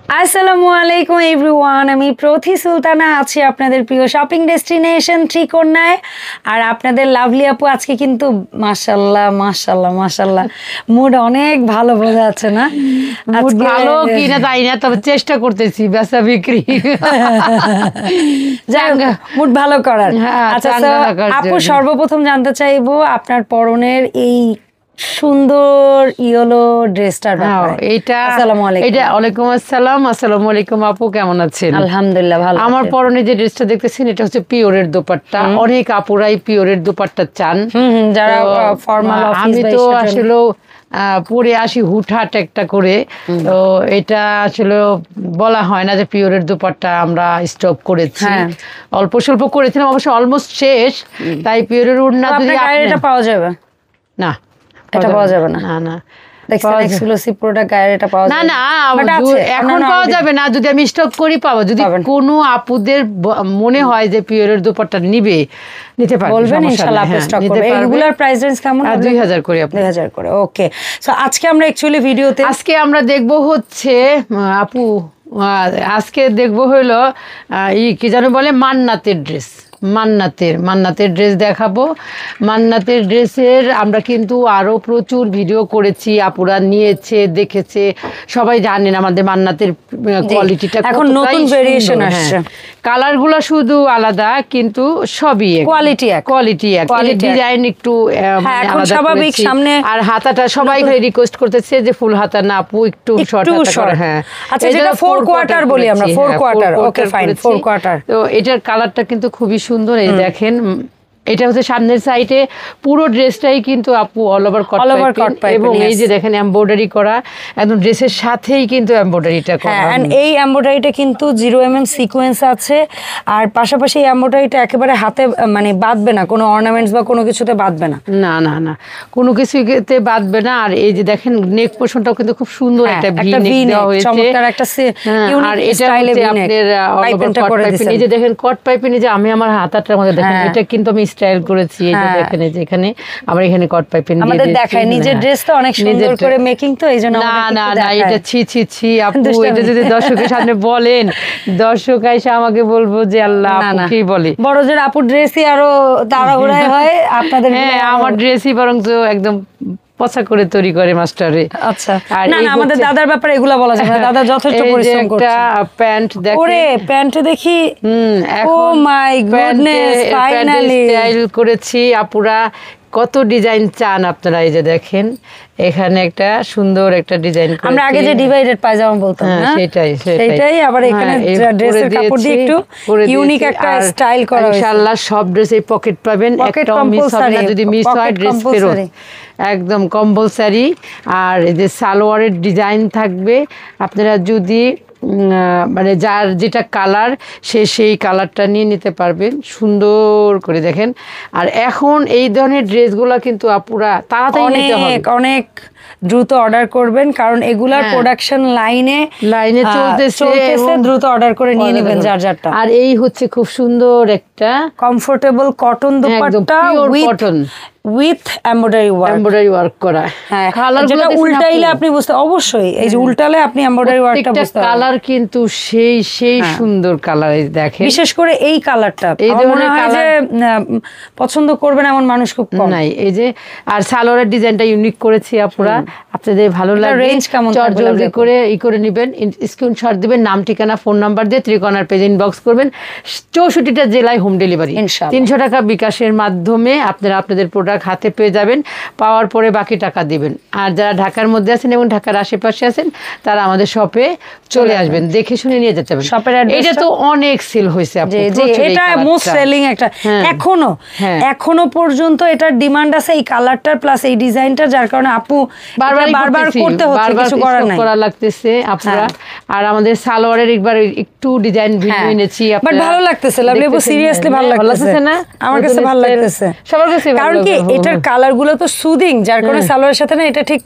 আসসালামু আলাইকুম এভরিওয়ান, আমি প্রথি সুলতানা আছি আপনাদের প্রিয় শপিং ডেস্টিনেশন ত্রিকোণায়। আর আপনাদের লাভলি আপু আজকে কিন্তু মাশাআল্লাহ মাশাআল্লাহ মাশাআল্লাহ মুড অনেক ভালো বোঝা যাচ্ছে না? মুড ভালো কিনা তাই না, তবে চেষ্টা করতেছি বেচা বিক্রি মুড ভালো করার। আচ্ছা আপু, সর্বপ্রথম জানতে চাইবো আপনার পরনের এই সুন্দর ইয়েলো ড্রেসটার ব্যাপারে। ওয়ালাইকুম আসসালাম। আসসালামু আলাইকুম আপু, কেমন আছেন? আলহামদুলিল্লাহ ভালো। আমার পরনে যে ড্রেসটা দেখতেছেন এটা হচ্ছে পিওরের দোপাট্টা। অনেক আপুরাই পিওরের দোপাট্টা চান, যারা ফর্মাল অফিস। আমি তো আসলে পরে আসি হুটহাট একটা করে, তো এটা আসলে বলা হয় না যে পিওরের দোপাট্টা আমরা স্টক করেছি। অল্প স্বল্প করেছিলাম, অবশ্য অলমোস্ট শেষ। তাই পিওরের ওড়না যদি এটা পাওয়া যাবে না, এটা পাওয়া যাবে না। না এখন পাওয়া যাবে না। যদি আমি স্টক করি পাবো। যদি কোনো আপুদের মনে হয় যে পিওরের দোপাট্টা নিতে পারবে, বলবেন ইনশাআল্লাহ আপনি স্টক করবে। এগুলোর প্রাইস রেঞ্জ কেমন? 2000 করে। 2000 করে। ওকে, সো আজকে আমরা অ্যাকচুয়ালি ভিডিওতে আমরা দেখব হচ্ছে আপু, আজকে দেখব হলো কি জানো বলে মান্নাতের ড্রেস। মান্নাতের ড্রেস দেখাবো। মান্নাতের ড্রেসের আমরা কিন্তু আরো প্রচুর ভিডিও করেছি, আপুরা নিয়েছে, দেখেছে, সবাই জানেন আমাদের মান্নাতের কোয়ালিটিটা। এখন নতুন ভেরিয়েশন আসছে, কালারগুলো শুধু আলাদা কিন্তু সবই কোয়ালিটি এক। ডিজাইন একটু আলাদা করেছি। সামনে আর হাতাটা সবাই রিকোয়েস্ট করতেছে যে ফুল হাতা না আপু, একটু শর্ট হাতা। হ্যাঁ, আচ্ছা যেটা 4 কোয়ার্টার বলি আমরা, 4 কোয়ার্টার। Okay fine, 4 quarter. তো এটার কালারটা কিন্তু খুবই সুন্দর। এই দেখেন, এটা হচ্ছে সামনের সাইডে পুরো ড্রেসটাই কিন্তু আপু অল ওভার কট পাইপ, এবং এই যে দেখেন এমব্রয়ডারি করা, একদম ড্রেসের সাথেই কিন্তু এমব্রয়ডারিটা করা। এন্ড এই এমব্রয়ডারিটা কিন্তু 0mm সিকোয়েন্স আছে। আর পাশাপাশি এই এমব্রয়ডারিটা একেবারে হাতে মানে বাঁধবে না, কোনো অর্নামেন্টস বা কোনো কিছুতে বাঁধবে না। না কোনো কিছুতে বাঁধবে না। আর এই যে দেখেন নেক পোরশনটাও কিন্তু খুব সুন্দর একটা ভি নেক দেওয়া হয়েছে, চমৎকার একটা আর এটা হচ্ছে আপনাদের অল ওভার কট পাইপ। এই যে দেখেন কট পাইপে নিজে আমি আমার হাতাটার মধ্যে দেখেন, এটা কিন্তু আমি স্টাইল করেছি। এই যে দেখেন, এই যে এখানে আবার এখানে কট পাইপ দিয়ে আমাদের দেখায় নিজের ড্রেসটা অনেক সুন্দর করে মেকিং, তো এইজন্য না এটা ছি আপু, এটা যদি দর্শকের সামনে বলেন, দর্শক আইসা আমাকে বলবো যে আল্লাহ আপু কি বলে। বড়দের আপুর ড্রেসই আরো তাড়াহুড়ায় হয় আপনাদের। আমার ড্রেসই বরং তো একদম পচা করে তৈরি করে মাস্টারে। আচ্ছা, না আমাদের দাদার ব্যাপারে এগুলা বলা যাবে না, দাদা যথেষ্ট পরিশ্রম করছে। একটা প্যান্ট দেখেন, ওরে প্যান্ট দেখি, ও মাই গডনেস, ফাইনালি স্টাইল করেছি। আপুরা কত ডিজাইন চান আপনারা, এই যে দেখেন এখানে একটা সুন্দর একটা ডিজাইন করেছি। আমরা আগে যে ডিভাইডেড পায়জামা বলতাম না, সেটাই আবার এখানে ড্রেসের কাপড় দিয়ে একটু ইউনিক একটা স্টাইল করা হয়েছে। ইনশাআল্লাহ সব ড্রেসে পকেট পাবেন, একটাও মিস হবে না। যদি মিস হয় ড্রেস ফেরত, একদম কম্পালসারি। আর এই যে সালোয়ারের ডিজাইন থাকবে, আপনারা যদি মানে যার যেটা কালার সেই কালারটা নিয়ে নিতে পারবেন সুন্দর করে। দেখেন, আর এখন এই ধরনের ড্রেসগুলো কিন্তু আপুরা তাড়াতাড়ি নিতে হবে, অনেক দ্রুত অর্ডার করবেন, কারণ এগুলার প্রোডাকশন লাইনে চলতেছে, দ্রুত অর্ডার করে নিয়ে নেবেন যারটা। আর এই হচ্ছে খুব সুন্দর একটা comfortable cotton dupatta with embroidery work করা। হ্যাঁ, যেটা উল্টাইলে আপনি বুঝতে, অবশ্যই এই যে উল্টালে আপনি এমব্রয়ডারি ওয়ার্কটা বুঝতে পারবেন। কালার কিন্তু সেই সুন্দর কালার। দেখেন বিশেষ করে এই কালারটা এই ধরনের কালার পছন্দ করবেন এমন মানুষ খুব কম নাই। এই যে আর সালোয়ারের ডিজাইনটা ইউনিক করেছি আপুরা, আপনাদের ভালো লাগবে। রেঞ্জ কেমন জলদি করে নেবেন, স্ক্রিনশট দিবেন, নাম ঠিকানা ফোন নাম্বার দিয়ে ত্রিকোণার পেজ ইনবক্স করবেন। 64টা জেলায় হোম ডেলিভারি, 300 টাকা বিকাশের মাধ্যমে আপনারা আপনাদের প্রোডাক্ট হাতে পেয়ে যাবেন। পাওয়ার পরে বাকি টাকা দিবেন। আর যারা ঢাকার মধ্যে আছেন এবং ঢাকার আশেপাশে আছেন, তারা আমাদের শপে চলে আসবেন, দেখে শুনে নিয়ে যেতে হবে। এটা তো অনেক সেল হয়েছে, এটা মোস্ট সেলিং একটা। এখনো পর্যন্ত এটার ডিমান্ড আছে এই কালারটার প্লাস এই ডিজাইনটা, যার কারণে আপু বারবার করতে হচ্ছে, কিছু করা লাগতেছে আপনারা। আর আমাদের সালোয়ারের একটু ডিজাইন ভিডিও এনেছি, বাট ভালো লাগতেছে, লাভলি সিরিয়াসলি ভালো লাগতেছে না? আমার কাছে ভালো লাগতেছে, সবার কাছে। কারণ কি এটার কালার গুলো তো সুদিং, যার কারণে সালোয়ারের সাথে না এটা ঠিক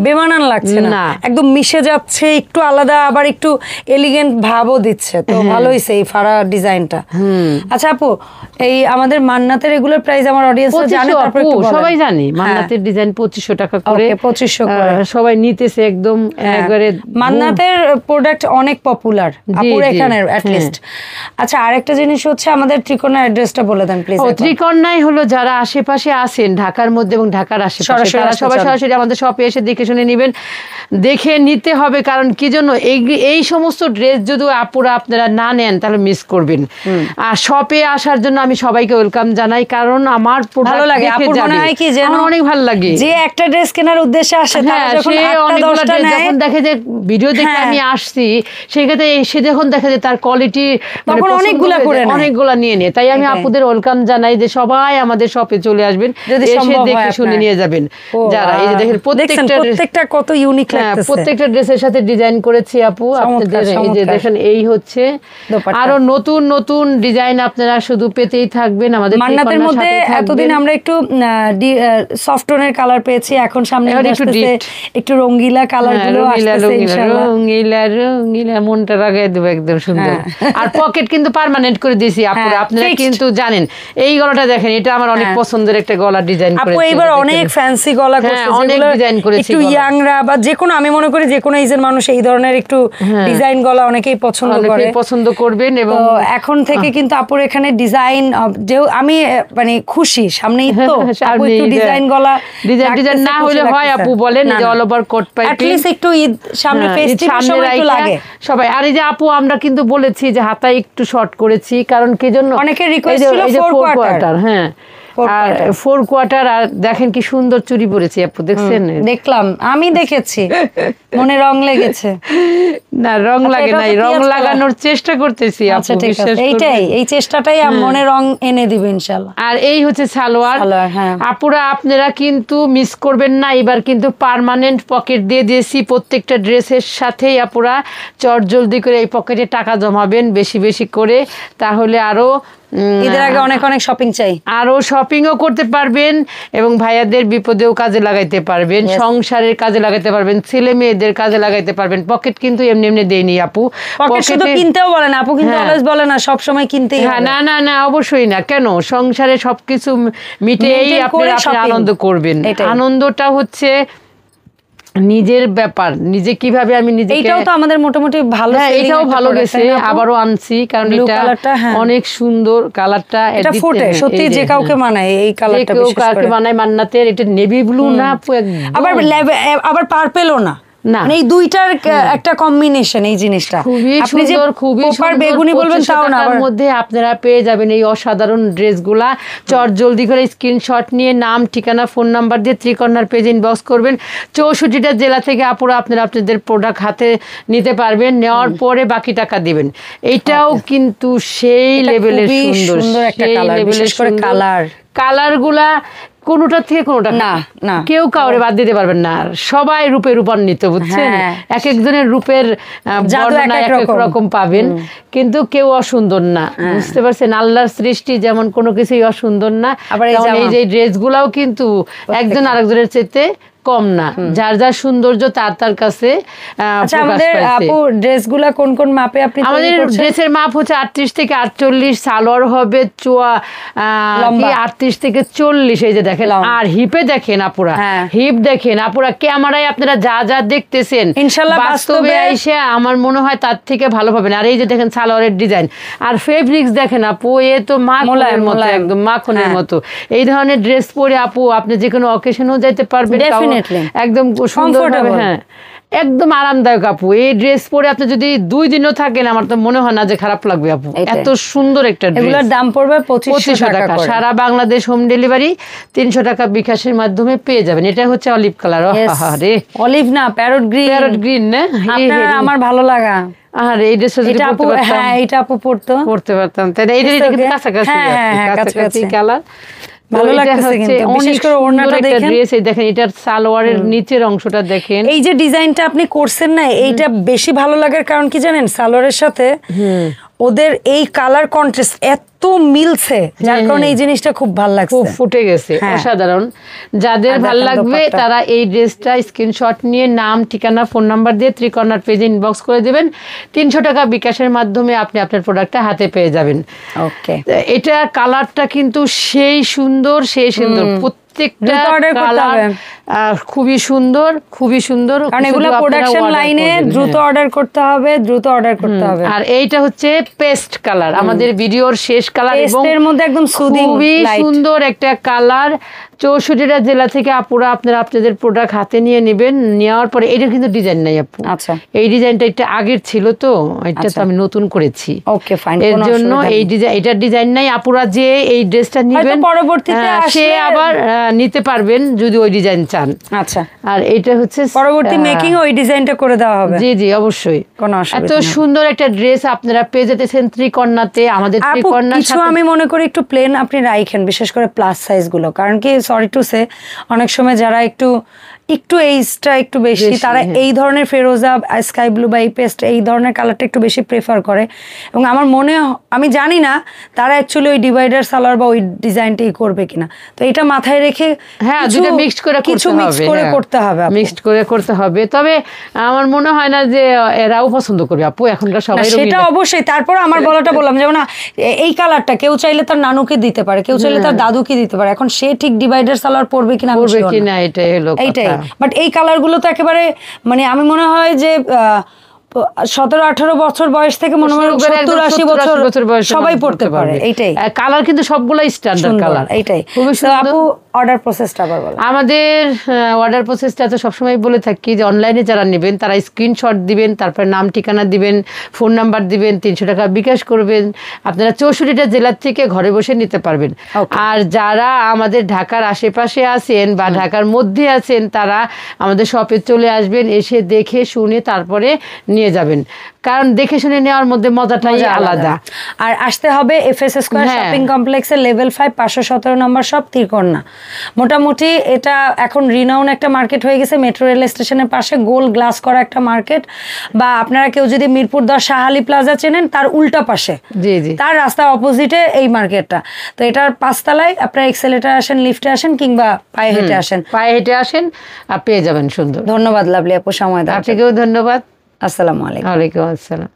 বেমানান লাগছে না, একদম মিশে যাচ্ছে, একটু আলাদা, আবার একটু এলিগেন্ট ভাবও দিচ্ছে। তো ভালো হইছে এই ফাড়া ডিজাইনটা। আচ্ছা আপু, এই আমাদের মান্নাতের রেগুলার প্রাইস আমার অডিয়েন্স জানে, সবাই জানে মান্নাতের ডিজাইন 2500 টাকা করে, 2500 করে সবাই নিতেছে একদম। একবারে মান্নাতের প্রোডাক্ট অনেক পপুলার আপুর এখানে এট লিস্ট। আচ্ছা আরেকটা জিনিস হচ্ছে আমাদের ত্রিকোণা অ্যাড্রেসটা বলে দেন প্লিজ। ত্রিকোণায় হলো যারা আশেপাশে আছেন ঢাকার মধ্যে এবং ঢাকার আশেপাশে তারা সবাই সরাসরি আমাদের শপে এসে দেখে শুনে নেবেন, দেখে নিতে হবে। কারণ কি জন্য এই সমস্ত ড্রেস যদি আপুরা আপনারা না নেন তাহলে মিস করবেন। আর শপে আসার জন্য আমি সবাইকে ওয়েলকাম জানাই, কারণ আমার ভালো লাগে আপুর মনে হয় কি যেন অনেক ভালো লাগে যে একটা ড্রেস কেনার উদ্দেশ্যে আসে তারা যখন যখন দেখে যে ভিডিও দেখে আমি আসছি সেক্ষেত্রে এসে যখন দেখে যে তার কোয়ালিটি অনেকগুলা নিয়ে নেয়। তাই আমি আপুদের ওয়েলকাম জানাই যে সবাই আমাদের শপে চলে আসবেন, এসে দেখে শুনে নিয়ে যাবেন। যারা এই যে দেখেন প্রত্যেকটা কত ইউনিক লাগতেছে, প্রত্যেকটা ড্রেসের সাথে ডিজাইন করেছি আপু আপনাদের। এই যে দেখেন এই হচ্ছে আরো নতুন নতুন ডিজাইন আপনারা শুধু পেতেই থাকবেন আমাদের মান্নাতের মধ্যে। এতদিন আমরা একটু সফট টোনের কালার পেয়েছি, এখন সামনে একটু রঙিলা কালার গুলো আসছে ইনশাআল্লাহ। রঙিলা মনটা লাগাই দেব একদম সুন্দর। আর পকেট কিন্তু পার্মানেন্ট করে দিয়েছি আপুরা, আপনারা কিন্তু জানেন। এই গলাটা দেখেন, এটা আমার অনেক পছন্দের একটা গলা ডিজাইন করেছি আপু। এবার অনেক ফ্যান্সি গলা করছে, অনেক ডিজাইন করেছি। একটু ইয়াংরা বা যে কোনো, আমি মনে করি যে কোনো এজের মানুষ এই ধরনের একটু ডিজাইন গলা অনেকেই পছন্দ করবেন। এবং এখন থেকে কিন্তু আপুর এখানে ডিজাইন, যে আমি মানে খুশি সামনেই তো আপু একটু ডিজাইন গলা ডিজাইন না হলে হয় আপু বলেন যে all over coat piping at least একটু ঈদ সামনে ফেস্টিভ্যাল সময় একটু লাগে সবাই। আর এই যে আপু আমরা কিন্তু বলেছি যে হাতায় একটু শর্ট করেছি, কারণ কি জন্য অনেকের রিকোয়েস্ট ছিল 4 কোয়ার্টার। হ্যাঁ আর 4 কোয়ার্টার। আর দেখেন কি সুন্দর চুড়ি পরেছি আপু, দেখছেন? দেখলাম, আমি দেখেছি, মনে রং লেগেছে না? রং লাগে নাই, রং লাগানোর চেষ্টা করতেছি আপু, বিশ্বাস করুন। এই চেষ্টাটাই মনে রং এনে দিবে ইনশাআল্লাহ। আর এই হচ্ছে সালোয়ার। আপুরা আপনারা কিন্তু মিস করবেন না, এবার কিন্তু পার্মানেন্ট পকেট দিয়ে দিয়েছি প্রত্যেকটা ড্রেসের সাথেই। আপুরা চট জলদি করে এই পকেটে টাকা জমাবেন বেশি বেশি করে, তাহলে আরো ঈদের আগে অনেক অনেক শপিং চাই, আরো শপিংও করতে পারবেন এবং ভাইয়াদের বিপদেও কাজে লাগাইতে পারবেন, সংসারের কাজে লাগাইতে পারবেন, ছেলে মেয়েদের কাজে লাগাইতে পারবেন। পকেট কিন্তু এমনি এমনি দেয়নি আপু, পকেট শুধু কিনতেও বলে না আপু, কিন্তু অলওয়েজ বলে না সব সময় কিনতেই হবে। না না না, অবশ্যই না। কেন? সংসারে সবকিছু মিটেই আপনারা আনন্দ করবেন। আনন্দটা হচ্ছে নিজের ব্যাপার, নিজে কিভাবে আমি নিজে, এটাও তো আমাদের মোটামুটি ভালো, এটাও ভালো গেছে, আবারও আনছি কারণ এটা অনেক সুন্দর কালারটা, এটা ফুটে সত্যি যে কাউকে মানায় এই কালারটা, কেউ কাউকে মানায়। মান্নাতের এটা নেভি ব্লু না আপু, আবার পার্পেলও না, এই দুইটার একটা কম্বিনেশন, এই জিনিসটা খুবই সুন্দর, খুবই সুন্দর। বেগুনি বলবেন তাও না, তার মধ্যে আপনারা পেয়ে যাবেন এই অসাধারণ ড্রেসগুলা। চট জলদি করে স্ক্রিনশট নিয়ে নাম ঠিকানা ফোন নাম্বার দিয়ে ত্রিকর্ণার পেজ ইনবক্স করবেন। 64টা জেলা থেকে আপুরা আপনারা আপনাদের প্রোডাক্ট হাতে নিতে পারবেন, নেওয়ার পরে বাকি টাকা দিবেন। এটাও কিন্তু সেই লেভেলের সুন্দর একটা কালার, বিশেষ করে কালারগুলা কোনোটা থেকে কোনোটা না, কেউ কাউরে বাদ দিতে পারবেন না, সবাই রূপে রূপান্বিত, বুঝছেন? এক একজনের রূপের বর্ণনা এক এক রকম পাবেন, কিন্তু কেউ অসুন্দর না, বুঝতে পারছেন? আল্লাহর সৃষ্টি যেমন কোনো কিছুই অসুন্দর না, এই যে ড্রেসগুলাও কিন্তু একজন আরেকজনের চাইতে কম না, যার যার সৌন্দর্য তার কাছে। আমাদের আপু ড্রেসগুলা কোন কোন মাপে আপনি? আমাদের ড্রেসের মাপ হচ্ছে 38 থেকে 48, সালোয়ার হবে 38 থেকে 40, এই যে দেখেন। আর হিপে দেখেন আপুরা, হিপ দেখেন আপুরা, ক্যামেরায় আপনারা যা যা দেখতেছেন ইনশাআল্লাহ বাস্তবে এসে আমার মনে হয় তার থেকে ভালো পাবেন। আর এই যে দেখেন সালোয়ারের ডিজাইন আর ফেব্রিক্স দেখেন আপু, এ তো মাখনের মতো, একদম মাখনের মতো। এই ধরনের ড্রেস পরে আপু আপনি যে কোনো অকেশনেও যাইতে পারবেন, একদম সুন্দর হবে। হ্যাঁ, একদম আরামদায়ক আপু। এই ড্রেস পরে আপনি যদি 2 দিনও থাকেন আমার তো মনে হয় না যে খারাপ লাগবে আপু, এত সুন্দর একটা ড্রেস। এগুলোর দাম পড়বে 2500 টাকা। সারা বাংলাদেশ হোম ডেলিভারি, 300 টাকা বিকাশের মাধ্যমে পেয়ে যাবেন। এটা হচ্ছে অলিভ কালার, আরে অলিভ না, প্যারট গ্রিন না, আমার ভালো লাগা। আর এই ড্রেসটা যদি পরতে পারতাম, এটা আপু পরতে পারতাম, তাই এইটা কিন্তু কাছাকাছি কালার ভালো লাগছে। কিন্তু বিশেষ করে ওড়নাটা দেখেন, ড্রেস এই দেখেন, এটার সালোয়ারের নিচের অংশটা দেখেন, এই যে ডিজাইনটা আপনি করছেন না, এইটা বেশি ভালো লাগার কারণ কি জানেন? সালোয়ারের সাথে ওদের এই কালার কন্ট্রাস্ট এত মিলছে, যার কারণে এই জিনিসটা খুব ভালো লাগছে, খুব ফুটে গেছে, অসাধারণ। যাদের ভালো লাগবে তারা এই ড্রেসটা স্ক্রিনশট নিয়ে নাম ঠিকানা ফোন নাম্বার দিয়ে ত্রিকর্ণার পেজে ইনবক্স করে দেবেন। 300 টাকা বিকাশের মাধ্যমে আপনি আপনার প্রোডাক্টটা হাতে পেয়ে যাবেন। ওকে, এটা কালারটা কিন্তু সেই সুন্দর, সেই সুন্দর। প্রত্যেকটা কালার খুবই সুন্দর, খুবই সুন্দর। কারণ এগুলো প্রোডাকশন লাইনে দ্রুত অর্ডার করতে হবে, দ্রুত অর্ডার করতে হবে। আর এইটা হচ্ছে পেস্ট কালার, আমাদের ভিডিওর শেষ কালার, এবং এর মধ্যে একদম সুদিং খুবই সুন্দর একটা কালার। 64টা জেলা থেকে আপুরা আপনারা আপনাদের প্রোডাক্ট হাতে নিয়ে নেবেন। নেওয়ার পরে এটা কিন্তু ডিজাইন নাই আপু, আচ্ছা এই ডিজাইনটা একটা আগের ছিল, তো এটা তো আমি নতুন করেছি। ওকে ফাইন, এর জন্য এই ডিজাইন, এটার ডিজাইন নাই। আপুরা যে এই ড্রেসটা নেবেন পরবর্তীতে সে আবার নিতে পারবেন যদি ওই ডিজাইন চান। আচ্ছা, আর এটা হচ্ছে পরবর্তী মেকিং ওই ডিজাইনটা করে দেওয়া হবে। জি জি অবশ্যই। এত সুন্দর একটা ড্রেস আপনারা পেয়ে যেতেছেন ত্রিকন্যাতে। আমাদের ত্রিকন্যা কিছু আমি মনে করি একটু প্লেন আপনি রাখেন, বিশেষ করে প্লাস সাইজ গুলো, কারণ কি সরি টু সে অনেক সময় যারা একটু এইজটা একটু বেশি তারা এই ধরনের ফেরোজা, স্কাই ব্লু বা এই পেস্ট এই ধরনের কালারটা একটু বেশি প্রেফার করে। এবং আমার মনে আমি জানি না তারা অ্যাকচুয়ালি ওই ডিভাইডার সালোয়ার বা ওই ডিজাইনটাই করবে কিনা, তো এটা মাথায় রেখে দুটো মিক্সড করে করতে হবে, মিক্সড করে করতে হবে। তবে আমার মনে হয় না যে এরাও পছন্দ করবে আপু, এখনকার সবাই সেটা অবশ্যই। তারপর আমার বলাটা বললাম যেমন এই কালারটা কেউ চাইলে তার নানুকে দিতে পারে, কেউ চাইলে তার দাদুকে দিতে পারে। এখন সে ঠিক ডিভাইডার সালোয়ার পরবে কিনা এটাই হলো এইটাই। বাট এই কালারগুলো তো একেবারে মানে আমি মনে হয় যে 17-18 বছর বয়স থেকে মনে হয় 70-80 বছর সবাই পড়তে পারে। এইটাই কালার, কিন্তু সবগুলাই স্ট্যান্ডার্ড কালার। এইটাই আপু অর্ডার প্রসেসটা আবার বলো। আমাদের অর্ডার প্রসেসটা তো সবসময় বলে থাকি যে অনলাইনে যারা নেবেন তারা স্ক্রিনশট দিবেন, তারপরে নাম ঠিকানা দিবেন, ফোন নাম্বার দিবেন, 300 টাকা বিকাশ করবেন। আপনারা 64টা জেলার থেকে ঘরে বসে নিতে পারবেন। আর যারা আমাদের ঢাকার আশেপাশে আছেন বা ঢাকার মধ্যে আছেন তারা আমাদের শপে চলে আসবেন, এসে দেখে শুনে তারপরে নিয়ে যাবেন, কারণ দেখে শুনে নেওয়ার মধ্যে মজাটাই আলাদা। আর আসতে হবে এফএস স্কয়ার শপিং কমপ্লেক্সের লেভেল 5 517 নম্বর শপ ত্রিকন্যা। মোটামুটি এটা এখন রিনাউন একটা মার্কেট হয়ে গেছে, মেট্রো রেল স্টেশনের পাশে গোল গ্লাস করা একটা মার্কেট। বা আপনারা কেউ যদি মিরপুর 10 শাহালি প্লাজা চেনেন তার উল্টা পাশে, জি জি, তার রাস্তা অপোজিটে এই মার্কেটটা। তো এটার 5 তলায় আপনারা এক্সেলেটার আসেন, লিফটে আসেন, কিংবা পায়ে হেঁটে আসেন, পেয়ে যাবেন। সুন্দর, ধন্যবাদ লাভলি আপু সময় দেওয়ার জন্য। আপনাকেও ধন্যবাদ। আসসালামু আলাইকুম। ওয়ালাইকুম আসসালাম।